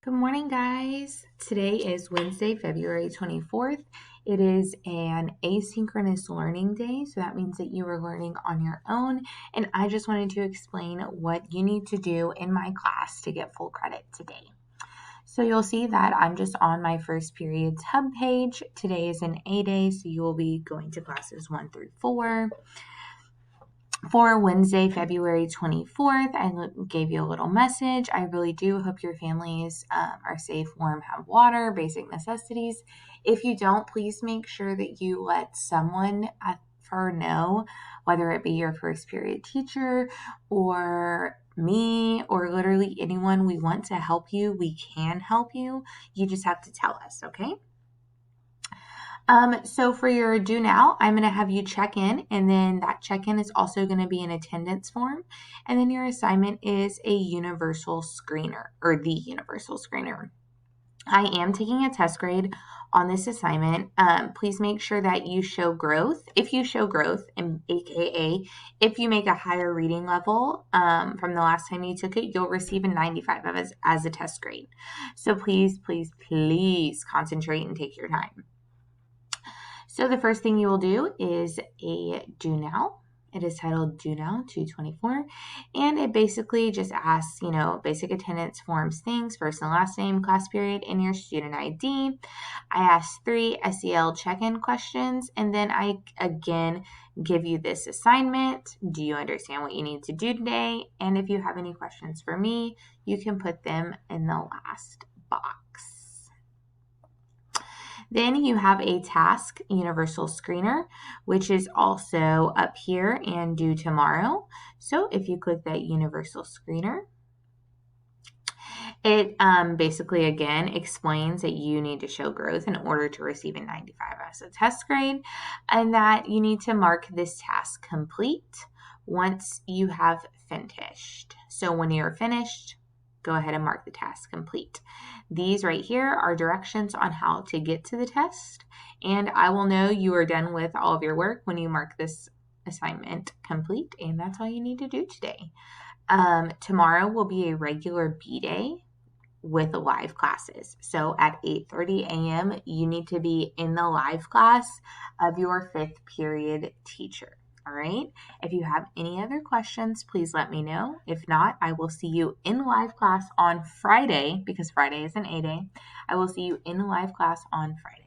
Good morning, guys. Today is Wednesday, February 24th. It is an asynchronous learning day, so that means that you are learning on your own, and I just wanted to explain what you need to do in my class to get full credit today. So you'll see that I'm just on my first period's hub page. Today is an A day, so you will be going to classes 1 through 4. For Wednesday, February 24th, I gave you a little message. I really do hope your families are safe, warm, have water, basic necessities. If you don't, please make sure that you let someone at her know, whether it be your first period teacher or me or literally anyone. We want to help you. We can help you. You just have to tell us, okay? So for your do now, I'm going to have you check in, and then that check-in is also going to be an attendance form. And then your assignment is a universal screener, or the universal screener. I am taking a test grade on this assignment. Please make sure that you show growth. If you show growth, and AKA, if you make a higher reading level from the last time you took it, you'll receive a 95 as a test grade. So please, please, please concentrate and take your time. So the first thing you will do is a do now. It is titled Do Now 224, and it basically just asks, basic attendance forms things, first and last name, class period, and your student ID. I asked 3 SEL check-in questions, and then I again give you this assignment. Do you understand what you need to do today? And if you have any questions for me, you can put them in the last box. Then you have a task universal screener, which is also up here and due tomorrow. So if you click that universal screener, it basically, again, explains that you need to show growth in order to receive a 95 as a test grade, and that you need to mark this task complete once you have finished. So when you're finished, go ahead and mark the task complete. These right here are directions on how to get to the test, and I will know you are done with all of your work when you mark this assignment complete, and that's all you need to do today. Tomorrow will be a regular B day with live classes. So at 8:30 a.m., you need to be in the live class of your 5th period teacher. All right. If you have any other questions, please let me know. If not, I will see you in live class on Friday, because Friday is an A day. I will see you in live class on Friday.